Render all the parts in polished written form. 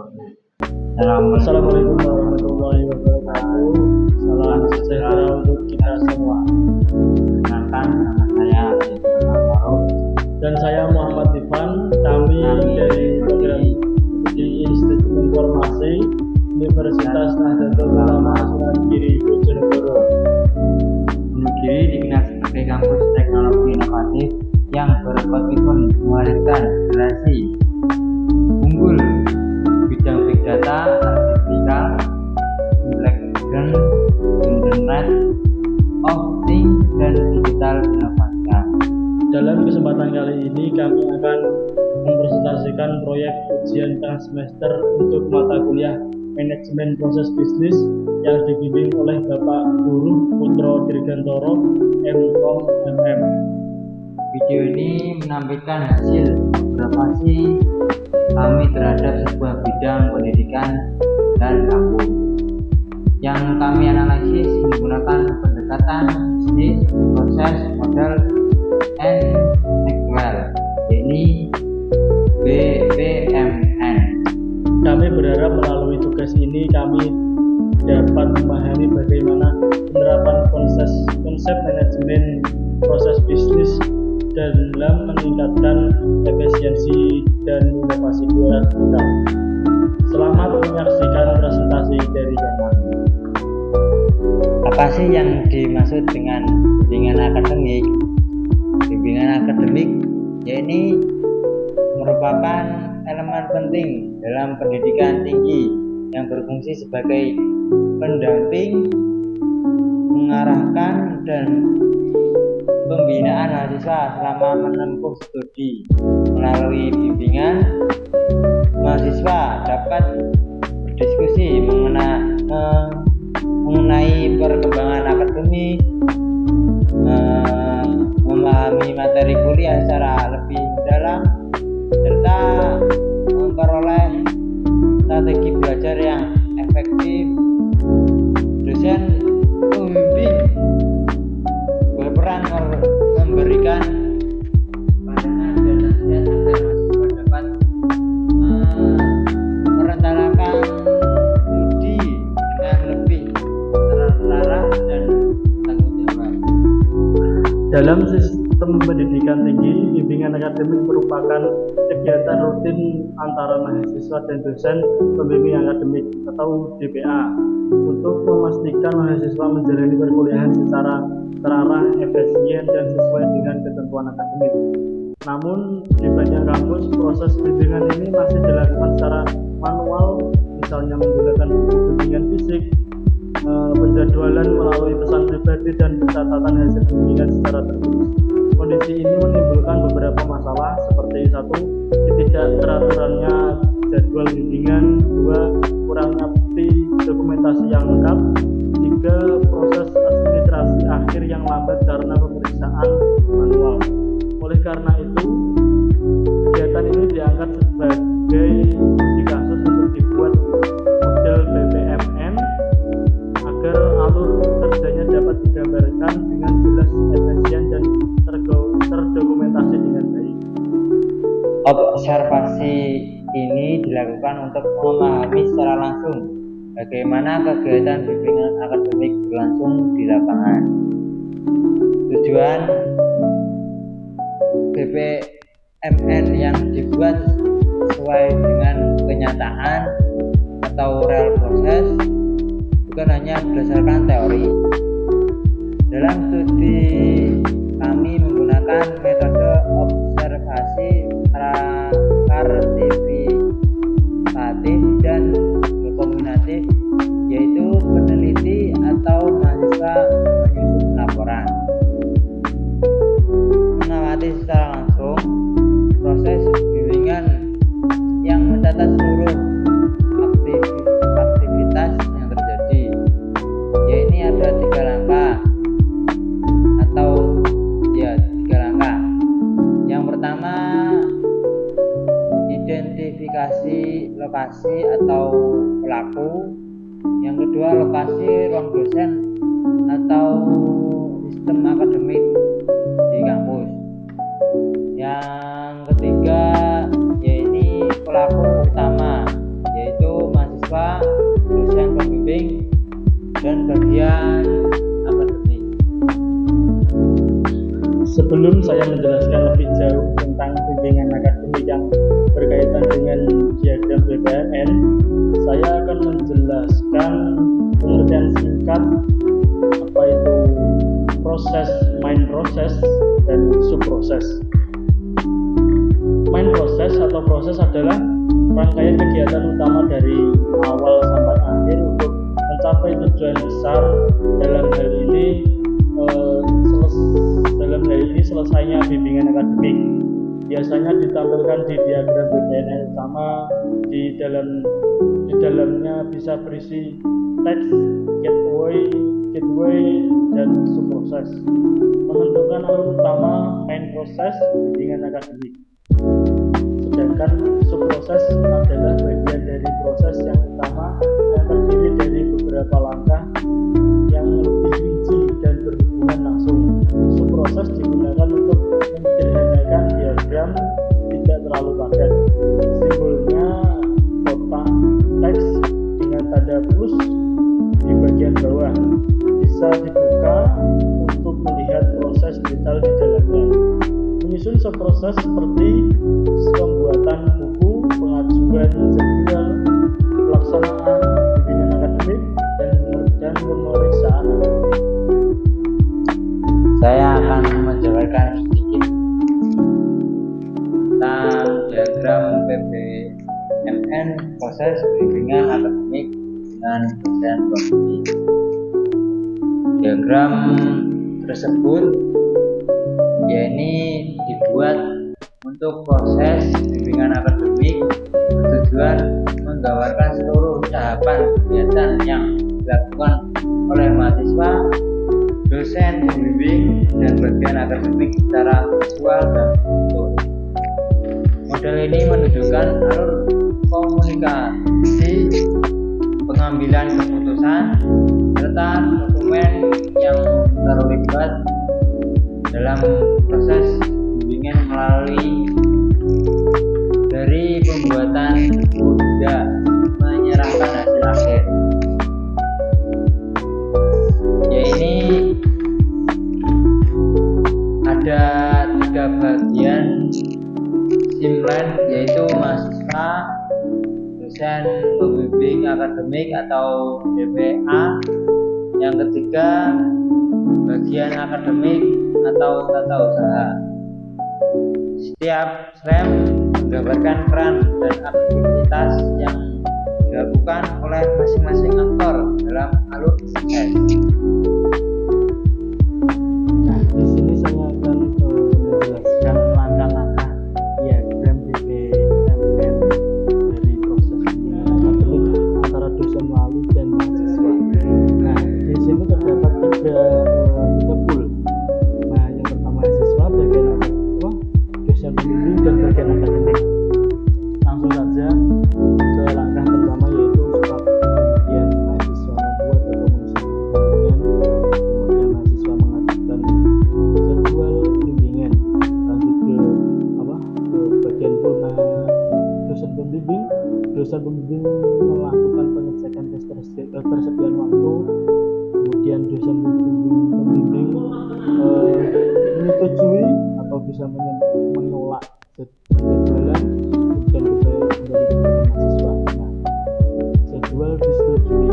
Assalamualaikum warahmatullahi wabarakatuh. Salam sejahtera untuk kita semua. Perkenalkan, nama saya Maruf Dan saya Muhammad Ivan. Kami dari program di Institut Informasi Universitas Nahdlatul Ulama Sunan Giri Bojonegoro. Gunung Giri dikenal sebagai kampus teknologi inovatif yang berkomitmen melahirkan generasi unggul bidang big data, artificial intelligence, internet of things, dan digital innovation. Dalam kesempatan kali ini kami akan mempresentasikan proyek ujian tengah semester untuk mata kuliah Manajemen Proses Bisnis yang dibimbing oleh Bapak Guru Putro Dirgantoro MKOM MM. Video ini menampilkan hasil observasi kami terhadap sebuah bidang pendidikan dan kampus yang kami analisis menggunakan pendekatan bisnis, proses, model, and actual, yakni BPMN. Kami berharap melalui tugas ini kami dapat memahami bagaimana penerapan konsep manajemen proses bisnis dalam meningkatkan efisiensi dan inovasi kita. Selamat menyaksikan presentasi dari kami. Apa sih yang dimaksud dengan bimbingan akademik? Bimbingan akademik yakni merupakan elemen penting dalam pendidikan tinggi yang berfungsi sebagai pendamping, mengarahkan, dan pembinaan mahasiswa selama menempuh studi. Melalui bimbingan, mahasiswa dapat berdiskusi mengenai perkembangan akademik, memahami materi kuliah secara lebih dalam, serta memperoleh strategi belajar yang efektif. Dosen pembimbing berperan memberikan pandangan dan nasihat agar mahasiswa dapat merencanakan studi dengan lebih terarah dan tanggung jawab. Dalam sistem pendidikan tinggi, bimbingan akademik merupakan kegiatan rutin antara mahasiswa dan dosen pembimbing akademik atau DPA untuk memastikan mahasiswa menjalani perkuliahan secara terarah, efisien, dan sesuai dengan ketentuan akademik. Namun, di banyak kampus, proses bimbingan ini masih dilakukan secara manual, misalnya menggunakan buku bimbingan fisik, penjadwalan melalui pesan pribadi, dan pencatatan hasil bimbingan secara tertulis. Kondisi ini menimbulkan beberapa masalah seperti 1. Ketidakteraturannya jadwal bimbingan, 2. Kurangnya bukti dokumentasi yang lengkap, 3. Proses administrasi akhir yang lambat karena pemeriksaan manual. Oleh karena itu, kegiatan ini diangkat sebagai studi kasus untuk dibuat model BPMN agar alur kerjanya dapat digambarkan dengan jelas, efisien, dan terdokumentasi dengan baik. Observasi ini dilakukan untuk memahami secara langsung bagaimana kegiatan bimbingan akademik berlangsung di lapangan. Tujuan BPMN yang dibuat sesuai dengan kenyataan atau real proses, bukan hanya berdasarkan teori. Dalam studi kami menggunakan metode observasi kualitatif dan dokuminatif, yaitu peneliti atau mahasiswa menyusun laporan, mengamati secara langsung proses bimbingan yang mencatat seluruh aktivitas yang terjadi. Ya, ini ada 3 langkah atau ya 3 langkah. Yang pertama, identifikasi lokasi atau pelaku. Yang kedua, lokasi ruang dosen atau sistem akademik di kampus. Yang ketiga, yaitu pelaku utama, yaitu Sebelum saya menjelaskan lebih jauh tentang bimbingan akademik yang berkaitan dengan diagram PPNN, saya akan menjelaskan pengertian singkat apa itu proses, main proses, dan subproses. Main proses atau proses adalah rangkaian kegiatan utama dari awal sampai akhir untuk mencapai tujuan besar, dalam hal ini selesainya bimbingan akademik. Biasanya ditampilkan di diagram PPNN utama. Di dalamnya bisa berisi teks, gateway, dan subproses. Menentukan alur utama main proses bimbingan akademik. Sedangkan subproses adalah bagian dari proses yang utama yang terdiri dari beberapa langkah yang lebih rinci dan berhubungan langsung. Subproses digunakan untuk menyederhanakan diagram tidak terlalu padat. Simbolnya kotak teks dengan tanda plus di bagian bawah. Bisa dibuka untuk melihat proses detail di dalamnya. Menyusun subproses seperti pembuatan buku, pengajuan jadwal, pelaksanaan bimbingan akademik, dan pemeriksaan akademik. Saya akan menjabarkan sedikit tentang diagram PPMN, proses bimbingan akademik dengan dosen pembimbing. Diagram tersebut dibuat untuk proses bimbingan akademik bertujuan menggambarkan seluruh tahapan kegiatan yang dilakukan oleh mahasiswa, dosen pembimbing, dan bagian akademik secara visual dan struktur. Model ini menunjukkan alur komunikasi, pengambilan keputusan, serta dokumen yang terlibat dalam proses bimbingan melalui dari pembuatan buku hingga menyerahkan hasil akhir. Ini ada 3 bagian simlen, yaitu mahasiswa, dosen pembimbing akademik atau DPA. Yang ketiga, bagian akademik atau tata usaha. Setiap slide menggambarkan peran dan aktivitas yang dilakukan oleh masing-masing aktor dalam alur proses. Nah, di sini saya akan menjelaskan langkah-langkah diagram PPMN dari proses bimbingan akademik antara dosen wali dan mahasiswa. Nah, di sini terdapat tiga pool. Nah, yang pertama mahasiswa, bagian akademik, dosen pembimbing, dan bagian akademik. Langsung saja ke langkah pertama, yaitu start. Kemudian mahasiswa membuat atau mengisi bimbingan, kemudian mahasiswa mengajukan jadwal bimbingan. Lanjut ke bagian pool dosen pembimbing. Dosen pembimbing melakukan pengecekan ketersediaan waktu. Kemudian dosen pembimbing menyetujui atau bisa menolak jadwalan, kemudian kembali kepada mahasiswa. Nah, jadwal disetujui.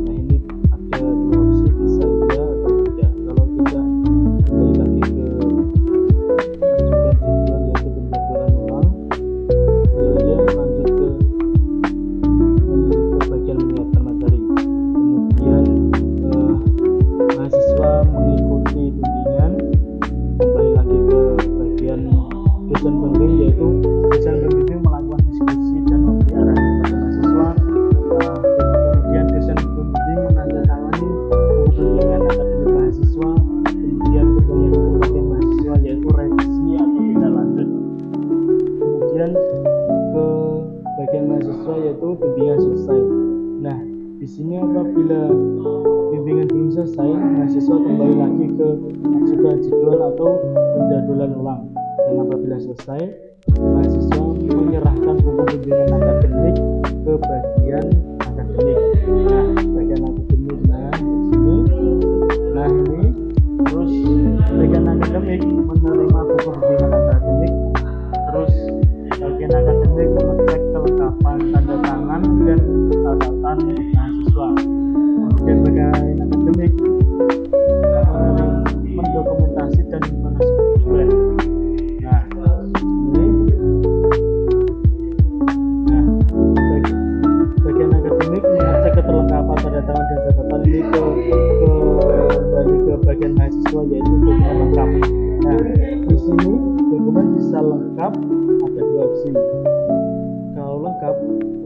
Nah, ini ada 2 opsi, bisa ya atau tidak. Kalau tidak, kembali lagi ke ajukan jadwal, yaitu penjadwalan ulang. Ya, lanjut ke bagian menyiapkan materi. Kemudian mahasiswa mengikuti bimbingan, kembali lagi ke bagian dosen pembimbing, yaitu dosen pembimbing melakukan diskusi dan memberi arahan kepada mahasiswa. Kemudian dosen pembimbing menandatangani buku bimbingan akademik mahasiswa. Kemudian kembali ke bagian mahasiswa, yaitu revisi atau tindak lanjut. Kemudian ke bagian mahasiswa, yaitu bimbingan selesai. Nah, di sini apabila bimbingan belum selesai, mahasiswa kembali lagi ke ajukan jadwal atau penjadwalan ulang. Dan apabila selesai, mahasiswa menyerahkan buku bimbingan akademik ke bagian akademik. Nah, bagian akademik di sini. Nah, ini terus bagian akademik akademik menerima buku bimbingan akademik, terus bagian akademik mengecek kelengkapan tanda tangan dan catatan mahasiswa. Kemudian bagian akademik mendokumentasi dan mensupport. Bagian akademik mengecek keterlengkapan tanda tangan dan catatan ini kembali ke bagian mahasiswa, yaitu dokumen lengkap. Nah, di sini dokumen bisa lengkap, ada dua opsi. Kalau lengkap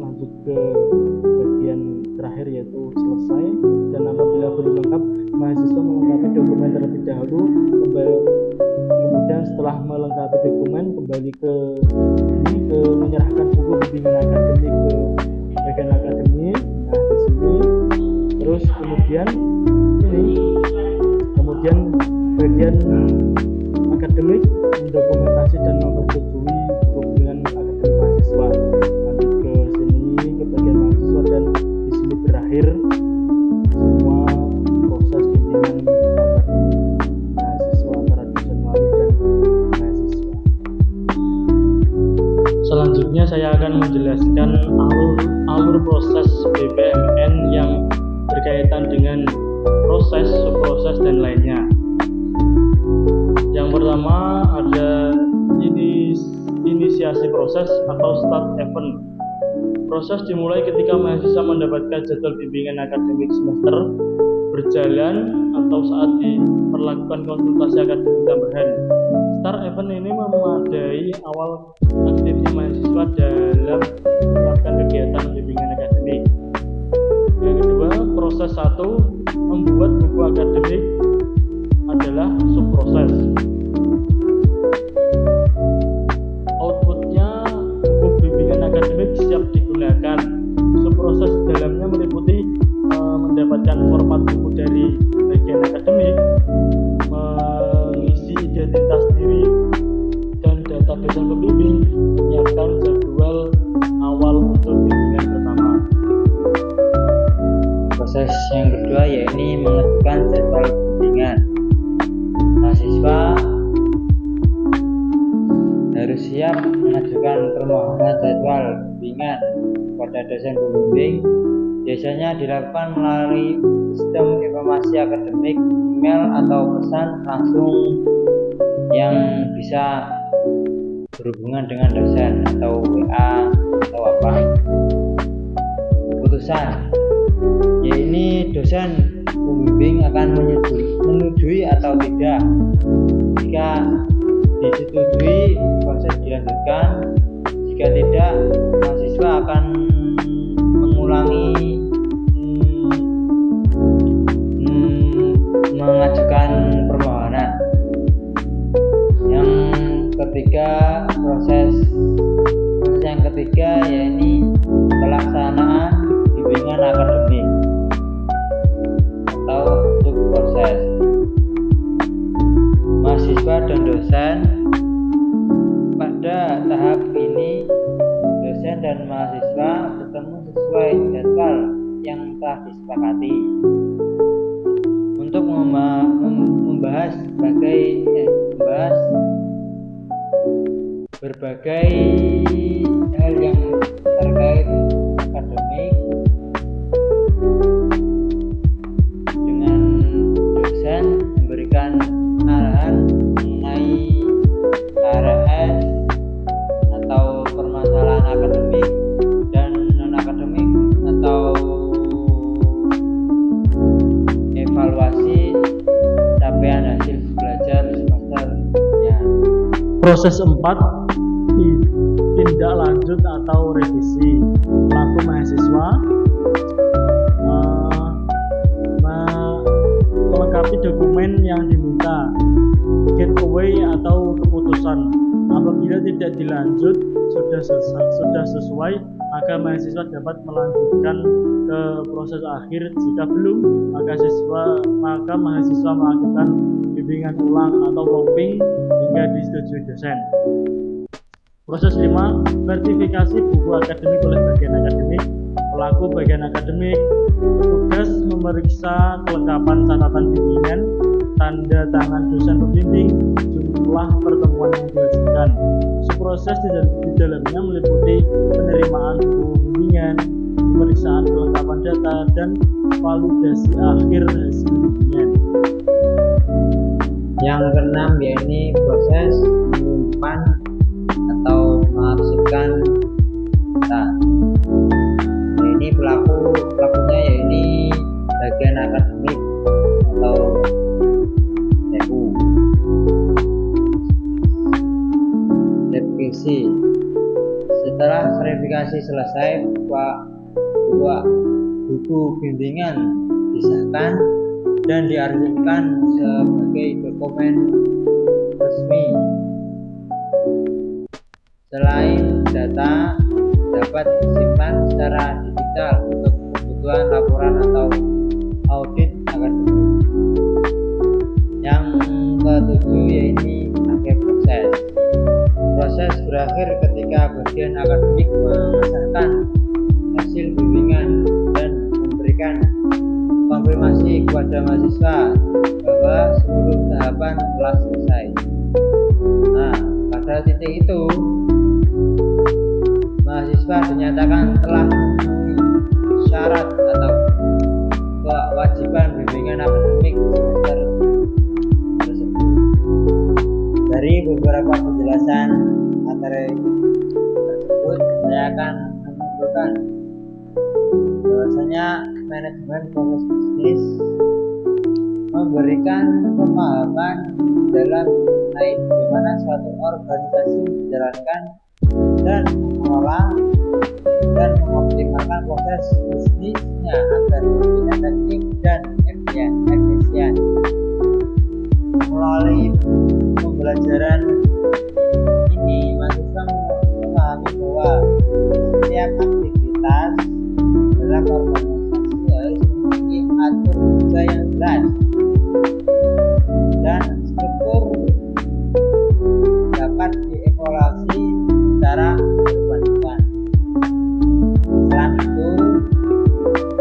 lanjut ke bagian terakhir yaitu selesai, dan apabila belum lengkap mahasiswa melengkapi dokumen terlebih dahulu, kemudian setelah melengkapi dokumen kembali ke menyerahkan buku bimbingan akademik ke bagian akademik. Nah, di sini terus kemudian bagian akademik mendokumentasi dan mempersetujui buku bimbingan akademik mahasiswa. Lanjut ke sini ke bagian mahasiswa, dan di sini berakhir semua proses bimbingan akademik mahasiswa antara dosen wali dan mahasiswa. Selanjutnya saya akan menjelaskan alur proses BPMN yang berkaitan dengan proses, subproses, dan lainnya. Yang pertama ada inisiasi proses atau start event. Proses dimulai ketika mahasiswa mendapatkan jadwal bimbingan akademik semester berjalan atau saat diperlakukan konsultasi akademik tambahan. Start event ini memadai awal aktifnya mahasiswa dalam melakukan kegiatan bimbingan akademik. Yang kedua, proses 1 membuat buku akademik adalah subproses. Outputnya buku bimbingan akademik siap digunakan. Subproses dalamnya meliputi mendapatkan format buku dari bagian akademik, mengisi identitas diri dan data dosen pembimbing, menyiapkan jadwal awal untuk bimbingan pertama. Proses yang kedua yaitu menentukan jadwal bimbingan. Mahasiswa harus siap mengajukan permohonan jadwal bimbingan kepada dosen pembimbing. Biasanya dilakukan melalui sistem informasi akademik, email atau pesan langsung yang bisa berhubungan dengan dosen atau WA atau apa. Keputusan yaitu dosen pembimbing akan menyetujui atau tidak. Jika disetujui, proses dilanjutkan. Jika tidak, mahasiswa akan mengulangi mengajukan permohonan. Yang ketiga, proses yang ketiga yaitu pelaksanaan bimbingan akademik atau subproses. Mahasiswa dan dosen. Pada tahap ini dosen dan mahasiswa bertemu sesuai jadwal yang telah disepakati untuk membahas berbagai hal yang terkait akademik dengan dosen, memberikan arahan mengenai KRS atau permasalahan akademik dan non-akademik atau evaluasi capaian hasil belajar semesternya. Proses 4, tindak lanjut atau revisi. Pelaku mahasiswa melengkapi dokumen yang diminta, getaway atau keputusan. Apabila tidak dilanjut sudah sesuai, maka mahasiswa dapat melanjutkan ke proses akhir. Jika belum, maka mahasiswa melakukan bimbingan ulang atau looping hingga disetujui dosen. Proses 5, verifikasi buku akademik oleh bagian akademik. Pelaku bagian akademik bertugas memeriksa kelengkapan catatan bimbingan tanda tangan dosen pembimbing, jumlah pertemuan yang dilakukan. Proses di dalamnya meliputi penerimaan buku bimbingan, pemeriksaan kelengkapan data, dan validasi akhir hasil bimbingan. Yang keenam yakni proses menyimpan atau mengarsipkan data. Ini pelakunya yakni bagian akademik atau TU. Verifikasi. Setelah verifikasi selesai, buku bimbingan disahkan dan diarsipkan sebagai dokumen resmi. Selain data dapat disimpan secara digital untuk kebutuhan laporan atau audit akademik. Yang ketujuh yaitu akhir proses. Proses berakhir ketika bagian akademik mengesahkan hasil bimbingan dan memberikan konfirmasi kepada mahasiswa bahwa seluruh tahapan telah selesai. Nah, pada titik itu mahasiswa dinyatakan telah memenuhi syarat atau kewajiban bimbingan akademik semester tersebut. Dari beberapa penjelasan materi tersebut, saya akan menyimpulkan bahwasanya manajemen proses bisnis memberikan pemahaman dalam mengenai bagaimana suatu organisasi menjalankan dan mengelola dan mengoptimalkan proses bisnisnya agar lebih efektif dan efisien. Melalui pembelajaran ini, mahasiswa memahami bahwa setiap aktivitas dalam organisasi harus memiliki atur kerja yang jelas dan struktur dapat dievaluasi secara berkelanjutan. Selain itu,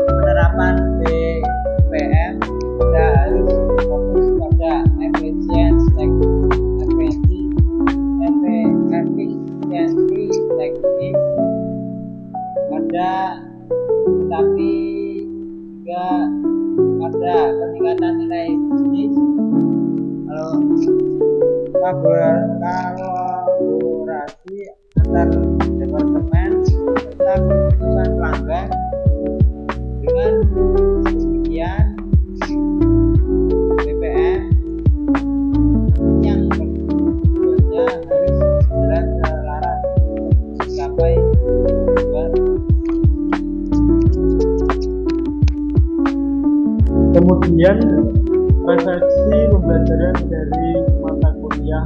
penerapan BPM tidak harus fokus pada efisiensi teknis tetapi juga pada peningkatan nilai bisnis. Kolaborasi antar departemen serta keputusan pelanggan. Dengan demikian, BPM yang tujuannya harus berjalan selaras mencapai tujuan. Kemudian refleksi pembelajaran dari mata kuliah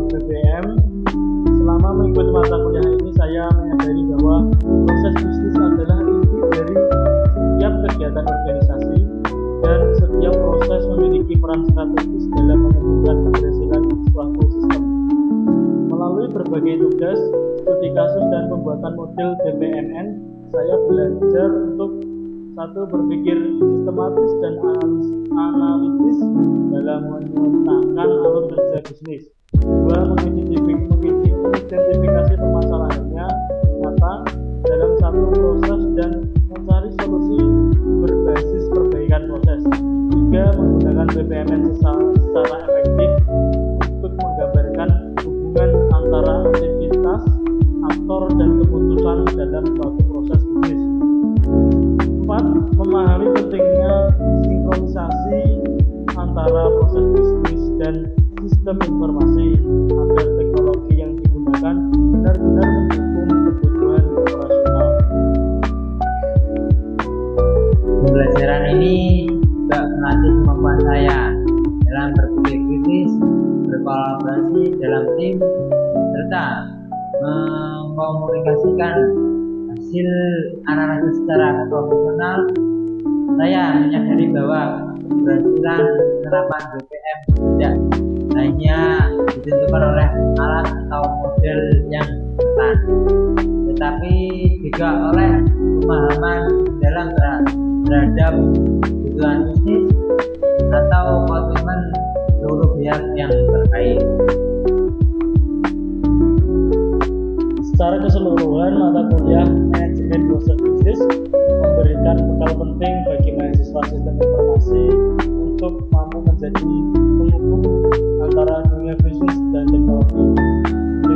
BPM. Selama mengikuti mata kuliah ini, saya menyadari bahwa proses bisnis adalah inti dari setiap kegiatan organisasi dan setiap proses memiliki peran strategis dalam menentukan keberhasilan suatu sistem. Melalui berbagai tugas, studi kasus, dan pembuatan model BPMN, saya belajar untuk satu, berpikir sistematis dan analitis dalam memetakan alur kerja bisnis. Dua, mengidentifikasi permasalahannya nyata dalam satu proses dan mencari solusi berbasis perbaikan proses. Tiga, menggunakan BPMN secara efektif untuk menggambarkan hubungan antara aktivitas, aktor, dan keputusan dalam suatu proses bisnis. 4. Memahami pentingnya sinkronisasi antara proses bisnis dan sistem informasi agar teknologi yang digunakan benar-benar mendukung kebutuhan operasional. Pembelajaran ini juga melatih kemampuan saya dalam berpikir kritis, berkolaborasi dalam tim, serta mengkomunikasikan hasil analisis secara profesional. Saya menyadari bahwa keberhasilan penerapan BPM tidak hanya ditentukan oleh alat atau model yang instan, tetapi juga oleh pemahaman dalam terhadap kebutuhan bisnis atau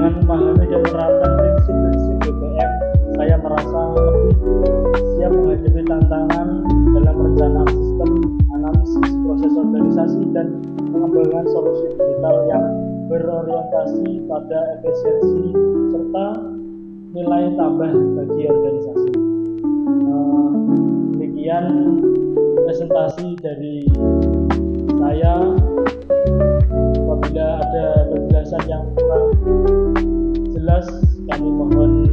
Dengan memahami dan menerapkan prinsip-prinsip BPM, saya merasa lebih siap menghadapi tantangan dalam perencanaan sistem, analisis proses organisasi, dan pengembangan solusi digital yang berorientasi pada efisiensi serta nilai tambah bagi organisasi. Demikian presentasi dari saya. Apabila ada penjelasan yang kurang jelas, kami mohon